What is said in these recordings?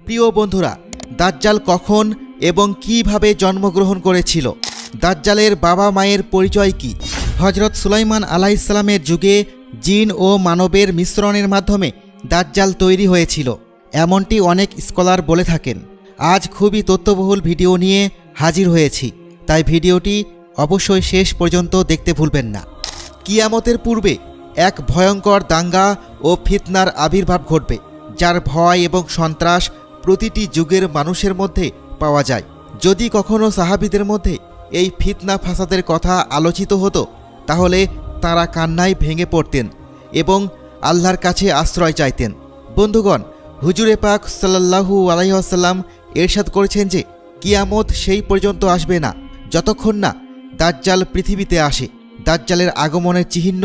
প্রিয় বন্ধুরা, দাজ্জাল কখন এবং কিভাবে জন্মগ্রহণ করেছিল? দাজ্জালের বাবা মায়ের পরিচয় কি? হযরত সুলাইমান আলাইহিসসালামের যুগে জিন ও মানবের মিশ্রণের মাধ্যমে দাজ্জাল তৈরি হয়েছিল, এমনটি অনেক স্কলার বলে থাকেন। আজ খুবই তথ্যবহুল ভিডিও নিয়ে হাজির হয়েছি, তাই ভিডিওটি অবশ্যই শেষ পর্যন্ত দেখতে ভুলবেন না। কিয়ামতের পূর্বে এক ভয়ঙ্কর দাঙ্গা ও ফিতনার আবির্ভাব ঘটবে, যার ভয় এবং সন্ত্রাস প্রতিটি যুগের মানুষের মধ্যে পাওয়া যায়। যদি কখনো সাহাবীদের মধ্যে এই ফিতনা ফাসাদের কথা আলোচিত হতো, তাহলে তারা কান্নায় ভেঙে পড়তেন এবং আল্লাহর কাছে আশ্রয় চাইতেন। বন্ধুগণ, হুজুরে পাক সাল্লাল্লাহু আলাইহি ওয়াসাল্লাম ইরশাদ করেছেন যে কিয়ামত সেই পর্যন্ত আসবে না যতক্ষণ না দাজ্জাল পৃথিবীতে আসে। দাজ্জালের আগমনের চিহ্ন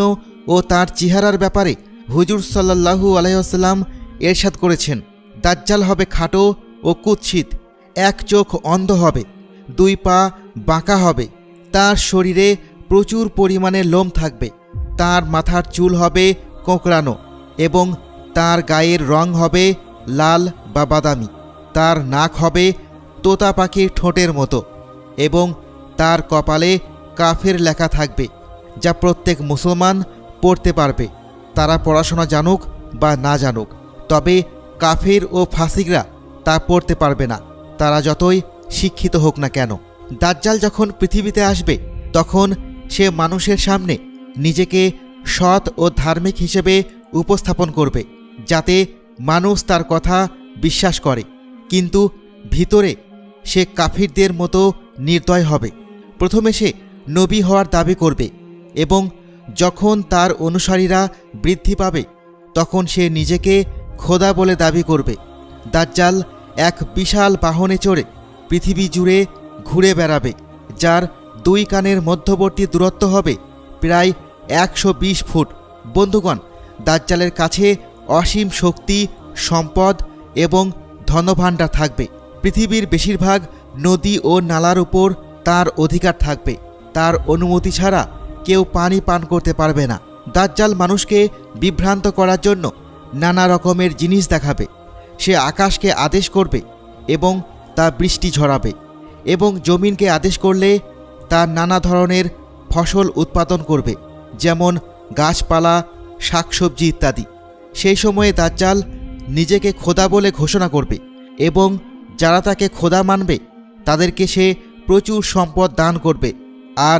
ও তার চেহারার ব্যাপারে হুজুর সাল্লাল্লাহু আলাইহি ওয়াসাল্লাম ইরশাদ করেছেন, দাজ্জাল হবে খাটো ও কুৎসিত, এক চোখ অন্ধ হবে, দুই পা বাঁকা হবে, তার শরীরে প্রচুর পরিমাণে লোম থাকবে, তার মাথার চুল হবে কোঁকড়ানো এবং তার গায়ের রং হবে লাল বা বাদামি, তার নাক হবে তোতা পাখির ঠোঁটের মতো এবং তার কপালে কাফের লেখা থাকবে, যা প্রত্যেক মুসলমান পড়তে পারবে, তারা পড়াশোনা জানুক বা না জানুক। তবে কাফির ও ফাসিকরা তা পড়তে পারবে না, তারা যতই শিক্ষিত হোক না কেন। দাজ্জাল যখন পৃথিবীতে আসবে, তখন সে মানুষের সামনে নিজেকে সৎ ও ধার্মিক হিসেবে উপস্থাপন করবে, যাতে মানুষ তার কথা বিশ্বাস করে, কিন্তু ভিতরে সে কাফিরদের মতো নির্দয় হবে। প্রথমে সে নবী হওয়ার দাবি করবে এবং যখন তার অনুসারীরা বৃদ্ধি পাবে, তখন সে নিজেকে খোদা বলে দাবি করবে। দাজ্জাল এক বিশাল বাহনে চড়ে পৃথিবী জুড়ে ঘুরে বেড়াবে, যার দুই কানের মধ্যবর্তী দূরত্ব হবে প্রায় 120 ফুট। বন্ধুগণ, দাজ্জালের কাছে অসীম শক্তি, সম্পদ এবং ধনভাণ্ডার থাকবে। পৃথিবীর বেশিরভাগ নদী ও নালার উপর তার অধিকার থাকবে, তার অনুমতি ছাড়া কেউ পানি পান করতে পারবে না। দাজ্জাল মানুষকে বিভ্রান্ত করার জন্য নানা রকমের জিনিস দেখাবে। সে আকাশকে আদেশ করবে এবং তা বৃষ্টি ঝরাবে, এবং জমিনকে আদেশ করলে তা নানা ধরনের ফসল উৎপাদন করবে, যেমন গাছপালা, শাকসবজি ইত্যাদি। সেই সময়ে দাজ্জাল নিজেকে খোদা বলে ঘোষণা করবে এবং যারা তাকে খোদা মানবে তাদেরকে সে প্রচুর সম্পদ দান করবে, আর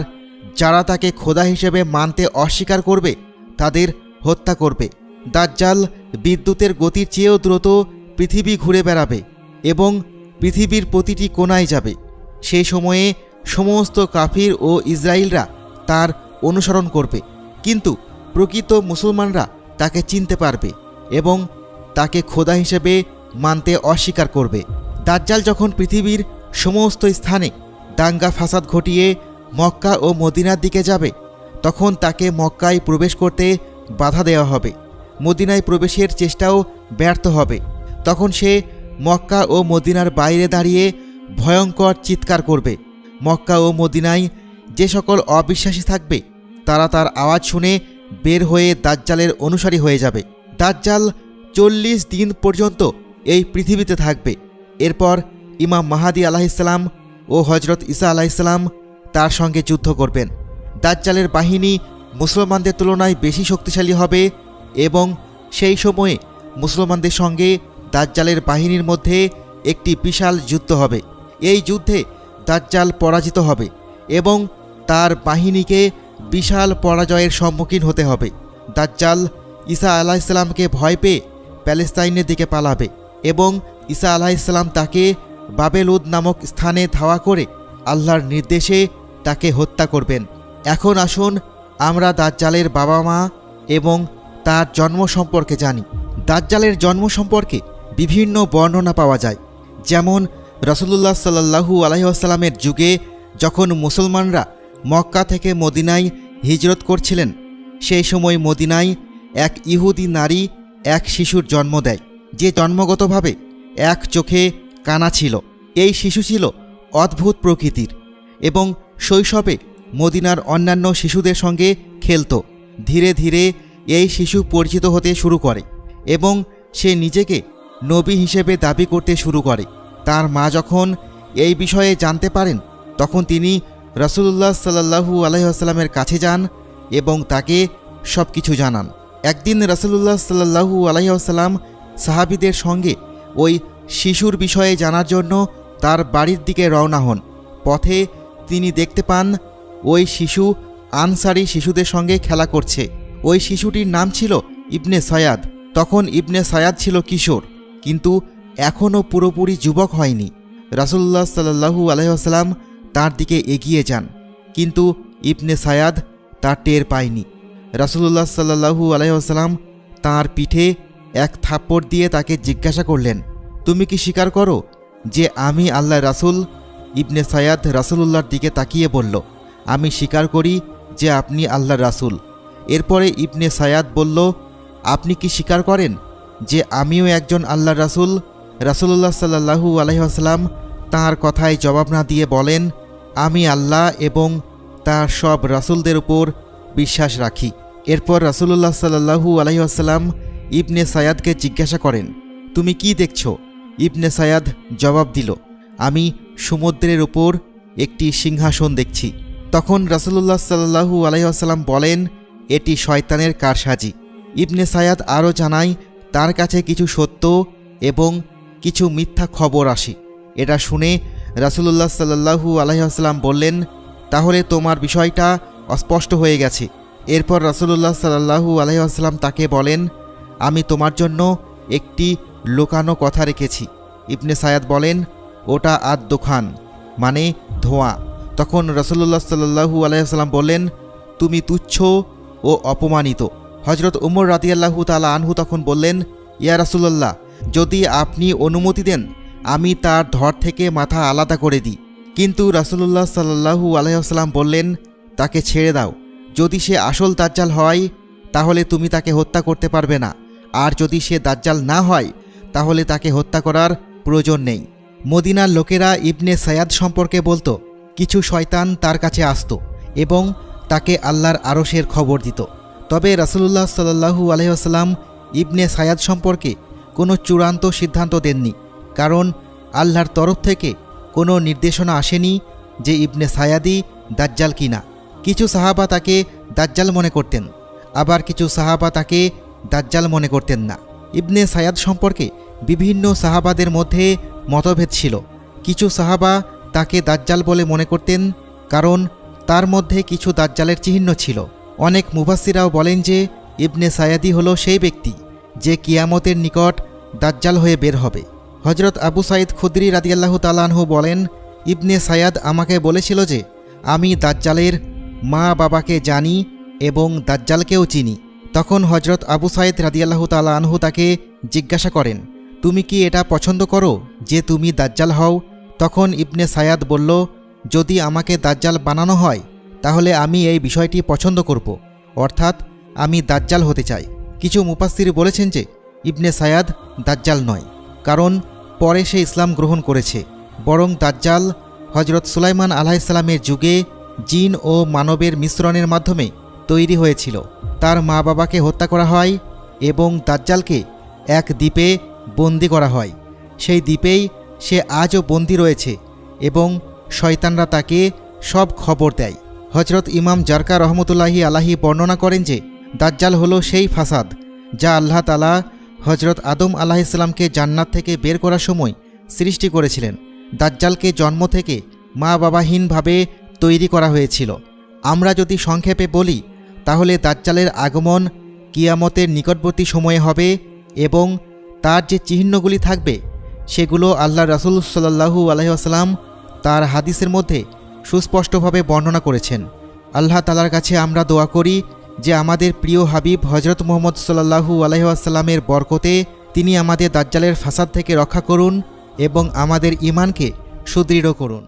যারা তাকে খোদা হিসেবে মানতে অস্বীকার করবে তাদের হত্যা করবে। দাজ্জাল বিদ্যুতের গতির চেয়েও দ্রুত পৃথিবী ঘুরে বেড়াবে এবং পৃথিবীর প্রতিটি কোণায় যাবে। সেই সময়ে সমস্ত কাফির ও ইসরায়েলরা তার অনুসরণ করবে, কিন্তু প্রকৃত মুসলমানরা তাকে চিনতে পারবে এবং তাকে খোদা হিসেবে মানতে অস্বীকার করবে। দাজ্জাল যখন পৃথিবীর সমস্ত স্থানে দাঙ্গা ফাসাদ ঘটিয়ে মক্কা ও মদিনার দিকে যাবে, তখন তাকে মক্কায় প্রবেশ করতে বাধা দেওয়া হবে, মদিনায় প্রবেশের চেষ্টাও ব্যর্থ হবে। তখন সে মক্কা ও মদিনার বাইরে দাঁড়িয়ে ভয়ঙ্কর চিৎকার করবে। মক্কা ও মদিনায় যে সকল অবিশ্বাসী থাকবে, তারা তার আওয়াজ শুনে বের হয়ে দাজ্জালের অনুসারী হয়ে যাবে। দাজ্জাল 40 দিন পর্যন্ত এই পৃথিবীতে থাকবে। এরপর ইমাম মাহাদি আলাইহিসসালাম ও হজরত ঈসা আলাইহিসসালাম তার সঙ্গে যুদ্ধ করবেন। দাজ্জালের বাহিনী মুসলমানদের তুলনায় বেশি শক্তিশালী হবে এবং সেই সময়ে মুসলমানদের সঙ্গে দাজ্জালের বাহিনীর মধ্যে একটি বিশাল যুদ্ধ হবে। এই যুদ্ধে দাজ্জাল পরাজিত হবে এবং তার বাহিনীকে বিশাল পরাজয়ের সম্মুখীন হতে হবে। দাজ্জাল ঈসা আলাইহিসসালামকে ভয় পেয়ে প্যালেস্তাইনের দিকে পালাবে এবং ঈসা আলাইহিসসালাম তাকে বাবেলুদ নামক স্থানে ধাওয়া করে আল্লাহর নির্দেশে তাকে হত্যা করবেন। এখন আসুন আমরা দাজ্জালের বাবা মা এবং তার জন্ম সম্পর্কে জানি। দাজ্জালের জন্ম সম্পর্কে বিভিন্ন বর্ণনা পাওয়া যায়, যেমন রাসূলুল্লাহ সাল্লাল্লাহু আলাইহি ওয়াসাল্লামের যুগে যখন মুসলমানরা মক্কা থেকে মদিনায় হিজরত করছিলেন, সেই সময় মদিনায় এক ইহুদি নারী এক শিশুর জন্ম দেয়, যে জন্মগতভাবে এক চোখে কানা ছিল। এই শিশু ছিল অদ্ভুত প্রকৃতির এবং শৈশবে মদিনার অন্যান্য শিশুদের সঙ্গে খেলত। ধীরে ধীরে এই শিশু পরিচিত হতে শুরু করে এবং সে নিজেকে নবী হিসেবে দাবি করতে শুরু করে। তার মা যখন এই বিষয়ে জানতে পারেন তখন তিনি রাসূলুল্লাহ সাল্লাল্লাহু আলাইহি ওয়াসাল্লামের কাছে যান এবং তাকে সব কিছু জানান। একদিন রাসূলুল্লাহ সাল্লাল্লাহু আলাইহি ওয়াসাল্লাম সাহাবীদের সঙ্গে ওই শিশুর বিষয়ে জানার জন্য তার বাড়ির দিকে রওনা হন। পথে তিনি দেখতে পান ওই শিশু আনসারি শিশুদের সঙ্গে খেলা করছে। ওই শিশুটির নাম ছিল ইবনে সায়াদ। তখন ইবনে সায়াদ ছিল কিশোর, কিন্তু এখনও পুরোপুরি যুবক হয়নি। রাসূলুল্লাহ সাল্লাল্লাহু আলাইহি ওয়াসাল্লাম তার দিকে এগিয়ে যান, কিন্তু ইবনে সায়াদ তা টের পায়নি। রাসূলুল্লাহ সাল্লাল্লাহু আলাইহি ওয়াসাল্লাম তাঁর পিঠে এক থাপ্পড় দিয়ে তাকে জিজ্ঞাসা করলেন, তুমি কি স্বীকার করো যে আমি আল্লাহর রাসূল? ইবনে সায়াদ রাসূলুল্লাহর দিকে তাকিয়ে বলল, আমি স্বীকার করি যে আপনি আল্লাহর রাসূল। এরপরে ইবনে সায়াদ বলল, আপনি কি স্বীকার করেন যে আমিও একজন আল্লাহর রাসূল? রাসূলুল্লাহ সাল্লাল্লাহু আলাইহি ওয়াসাল্লাম তাঁর কথায় জবাব না দিয়ে বলেন, আমি আল্লাহ এবং তার সব রাসূলদের উপর বিশ্বাস রাখি। এরপর রাসূলুল্লাহ সাল্লাল্লাহু আলাইহি ওয়াসাল্লাম ইবনে সায়াদকে জিজ্ঞাসা করেন, তুমি কি দেখছ? ইবনে সায়াদ জবাব দিল, আমি সমুদ্রের উপর একটি সিংহাসন দেখছি। তখন রাসূলুল্লাহ সাল্লাল্লাহু আলাইহি ওয়াসাল্লাম বলেন, এটি শয়তানের কারসাজি। ইবনে সায়াদ আরও জানায় তার কাছে কিছু সত্য এবং কিছু মিথ্যা খবর আসে। এটা শুনে রাসূলুল্লাহ সাল্লাল্লাহু আলাইহি ওয়াসাল্লাম বললেন, তাহলে তোমার বিষয়টা অস্পষ্ট হয়ে গেছে। এরপর রাসূলুল্লাহ সাল্লাল্লাহু আলাইহি ওয়াসাল্লাম তাকে বলেন, আমি তোমার জন্য একটি লুকানো কথা রেখেছি। ইবনে সায়াদ বলেন, ওটা আদ-দুখান, মানে ধোঁয়া। তখন রাসূলুল্লাহ সাল্লাল্লাহু আলাইহি ওয়াসাল্লাম বললেন, তুমি তুচ্ছ ও অপমানিত। হযরত উমর রাদিয়াল্লাহু তাআলা আনহু তখন বললেন, ইয়া রাসূলুল্লাহ, যদি আপনি অনুমতি দেন আমি তার ধড় থেকে মাথা আলাদা করে দিই। কিন্তু রাসূলুল্লাহ সাল্লাল্লাহু আলাইহি ওয়াসাল্লাম বললেন, তাকে ছেড়ে দাও। যদি সে আসল দাজ্জাল হয় তাহলে তুমি তাকে হত্যা করতে পারবে না, আর যদি সে দাজ্জাল না হয় তাহলে তাকে হত্যা করার প্রয়োজন নেই। মদিনার লোকেরা ইবনে সায়াদ সম্পর্কে বলতো, কিছু শয়তান তার কাছে আসতো এবং তাকে আল্লাহর আরশের খবর দিত। তবে রাসূলুল্লাহ সাল্লাল্লাহু আলাইহি ওয়াসাল্লাম ইবনে সায়াদ সম্পর্কে কোনো চূড়ান্ত সিদ্ধান্ত দেননি, কারণ আল্লাহর তরফ থেকে কোনো নির্দেশনা আসেনি যে ইবনে সায়াদই দাজ্জাল কিনা। কিছু সাহাবা তাকে দাজ্জাল মনে করতেন, আবার কিছু সাহাবা তাকে দাজ্জাল মনে করতেন না। ইবনে সায়াদ সম্পর্কে বিভিন্ন সাহাবাদের মধ্যে মতভেদ ছিল। কিছু সাহাবা তাকে দাজ্জাল বলে মনে করতেন কারণ তার মধ্যে কিছু দাজ্জালের চিহ্ন ছিল। অনেক মুফাসসিরাও বলেন যে ইবনে সায়াদি হলো সেই ব্যক্তি যে কিয়ামতের নিকট দাজ্জাল হয়ে বের হবে। হযরত আবু সাঈদ খুদরি রাদিয়াল্লাহু তাআলা আনহু বলেন, ইবনে সায়াদ আমাকে বলেছিল যে আমি দাজ্জালের মা বাবাকে জানি এবং দাজ্জালকেও চিনি। তখন হযরত আবু সাঈদ রাদিয়াল্লাহু তাআলা আনহু তাকে জিজ্ঞাসা করেন, তুমি কি এটা পছন্দ করো যে তুমি দাজ্জাল হও? তখন ইবনে সায়াদ বলল, যদি আমাকে দাজ্জাল বানানো হয় তাহলে আমি এই বিষয়টি পছন্দ করব, অর্থাৎ আমি দাজ্জাল হতে চাই। কিছু মুফাসসির বলেছেন যে ইবনে সায়াদ দাজ্জাল নয়, কারণ পরে সে ইসলাম গ্রহণ করেছে, বরং দাজ্জাল হযরত সুলাইমান আলাইহিস সালামের যুগে জিন ও মানবের মিশ্রণের মাধ্যমে তৈরি হয়েছিল। তার মা বাবাকে হত্যা করা হয় এবং দাজ্জালকে এক দ্বীপে বন্দি করা হয়। সেই দ্বীপেই সে আজও বন্দি রয়েছে এবং শয়তানরা তাকে সব খবর দেয়। হযরত ইমাম জারকা রহমতুল্লাহি আলাইহি বর্ণনা করেন যে দাজ্জাল হলো সেই ফাসাদ যা আল্লাহ তাআলা হযরত আদম আলাইহিস সালামকে জান্নাত থেকে বের করার সময় সৃষ্টি করেছিলেন। দাজ্জালকে জন্ম থেকে মা বাবাহীনভাবে তৈরি করা হয়েছিল। আমরা যদি সংক্ষেপে বলি তাহলে দাজ্জালের আগমন কিয়ামতের নিকটবর্তী সময়ে হবে এবং তার যে চিহ্নগুলি থাকবে সেগুলো আল্লাহ রাসূল সাল্লাল্লাহু আলাইহি ওয়াসাল্লাম তার হাদিসের মধ্যে সুস্পষ্টভাবে বর্ণনা করেছেন। আল্লাহ তাআলার কাছে আমরা দোয়া করি যে আমাদের প্রিয় হাবিব হযরত মুহাম্মদ সাল্লাল্লাহু আলাইহি ওয়াসাল্লামের বরকতে তিনি আমাদের দাজ্জালের ফাসাদ থেকে রক্ষা করুন এবং আমাদের ঈমানকে সুদৃঢ় করুন।